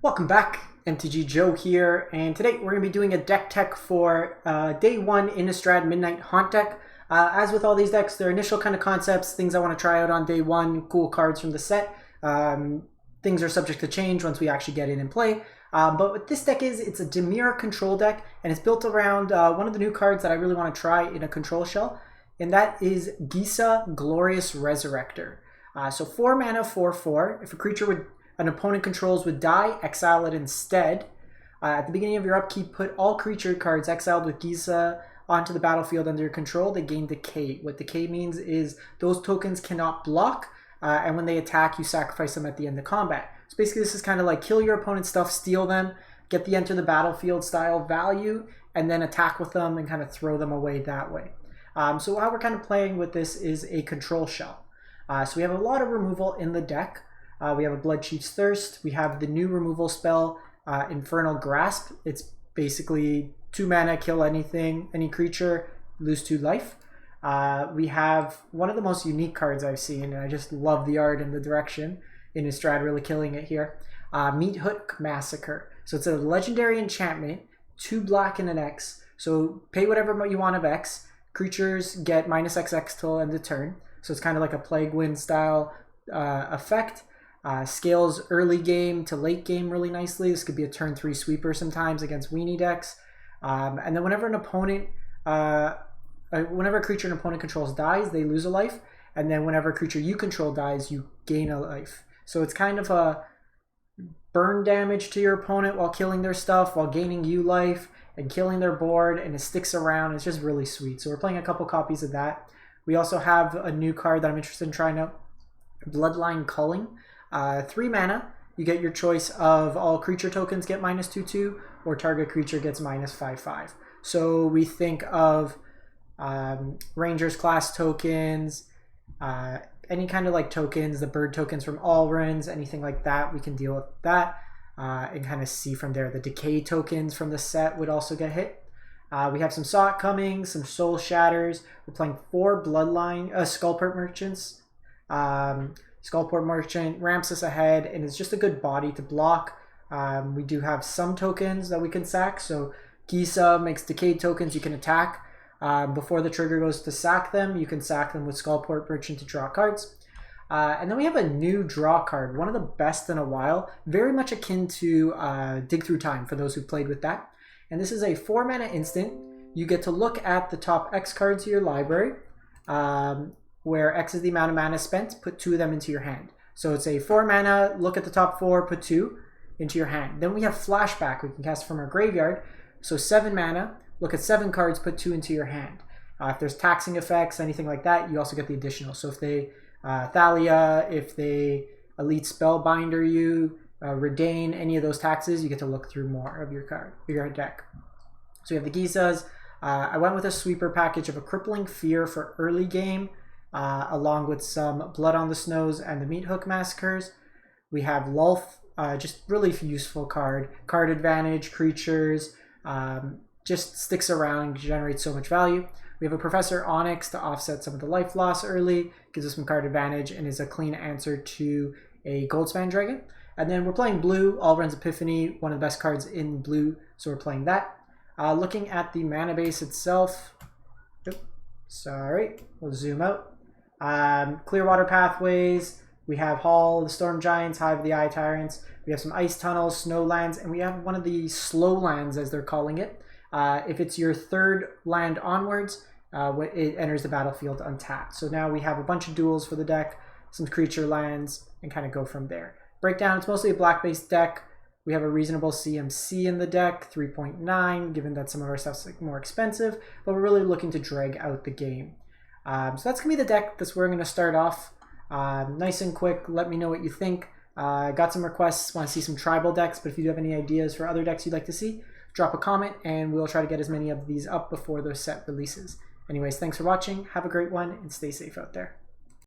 Welcome back, MTG Joe here, and today we're going to be doing a deck tech for Day 1 Innistrad Midnight Haunt deck. As with all these decks, they're initial kind of concepts, things I want to try out on Day 1, cool cards from the set. Things are subject to change once we actually get in and play. But what this deck is, it's a Dimir control deck, and it's built around one of the new cards that I really want to try in a control shell, and that is Gisa, Glorious Resurrector. So 4 mana, 4/4. If a creature an opponent controls would die, exile it instead. At the beginning of your upkeep, put all creature cards exiled with Gisa onto the battlefield under your control. They gain decay. What decay means is those tokens cannot block, and when they attack, you sacrifice them at the end of combat. So basically, this is kind of like kill your opponent's stuff, steal them, get the enter the battlefield style value, and then attack with them and kind of throw them away that way. So how we're kind of playing with this is a control shell. So we have a lot of removal in the deck. We have a Bloodchief's Thirst. We have the new removal spell, Infernal Grasp. It's basically 2 mana, kill anything, any creature, lose 2 life. We have one of the most unique cards I've seen, and I just love the art and the direction. Innistrad really killing it here. Meathook Massacre. So it's a legendary enchantment, 2 black and an X. So pay whatever you want of X. Creatures get -XX till end of turn. So it's kind of like a Plague Wind style effect. Scales early game to late game really nicely. This could be a turn 3 sweeper sometimes against weenie decks. And then whenever a creature an opponent controls dies, they lose a life. And then whenever a creature you control dies, you gain a life. So it's kind of a burn damage to your opponent while killing their stuff, while gaining you life and killing their board, and it sticks around. It's just really sweet. So we're playing a couple copies of that. We also have a new card that I'm interested in trying out, Bloodline Culling. 3 mana, you get your choice of all creature tokens get -2/2, or target creature gets -5/5. So we think of Rangers class tokens, any kind of like tokens, the bird tokens from Alrun's, anything like that, we can deal with that and kind of see from there. The decay tokens from the set would also get hit. We have some Saw It Coming, some Soul Shatters. We're playing 4 Bloodline Skullport Merchants. Skullport Merchant ramps us ahead and is just a good body to block. We do have some tokens that we can sack. So Gisa makes decayed tokens you can attack. Before the trigger goes to sack them, you can sack them with Skullport Merchant to draw cards. And then we have a new draw card, one of the best in a while, very much akin to Dig Through Time for those who played with that. And this is a 4 mana instant. You get to look at the top X cards of your library, where X is the amount of mana spent, put 2 of them into your hand. So it's a 4 mana, look at the top 4, put 2 into your hand. Then we have Flashback, we can cast from our graveyard. So 7 mana, look at 7 cards, put 2 into your hand. If there's taxing effects, anything like that, you also get the additional. So if they Thalia, if they Elite Spellbinder you, Redain, any of those taxes, you get to look through more of your deck. So you have the Gisas. I went with a sweeper package of a Crippling Fear for early game, along with some Blood on the Snows and the Meathook Massacres. We have Lulth, just really useful card. Card advantage, creatures, just sticks around and generates so much value. We have a Professor Onyx to offset some of the life loss early, gives us some card advantage, and is a clean answer to a Goldspan Dragon. And then we're playing blue, Alrun's Epiphany, one of the best cards in blue, so we're playing that. Looking at the mana base itself, we'll zoom out. Clearwater Pathways, we have Hall, the Storm Giants, Hive of the Eye Tyrants, we have some Ice Tunnels, Snowlands, and we have one of the slow lands as they're calling it. If it's your 3rd land onwards, it enters the battlefield untapped. So now we have a bunch of duels for the deck, some creature lands, and kind of go from there. Breakdown, it's mostly a black-based deck. We have a reasonable CMC in the deck, 3.9, given that some of our stuff's more expensive, but we're really looking to drag out the game. So that's going to be the deck. That's where I'm going to start off. Nice and quick. Let me know what you think. Got some requests. Want to see some tribal decks, but if you do have any ideas for other decks you'd like to see, drop a comment, and we'll try to get as many of these up before the set releases. Anyways, thanks for watching. Have a great one, and stay safe out there.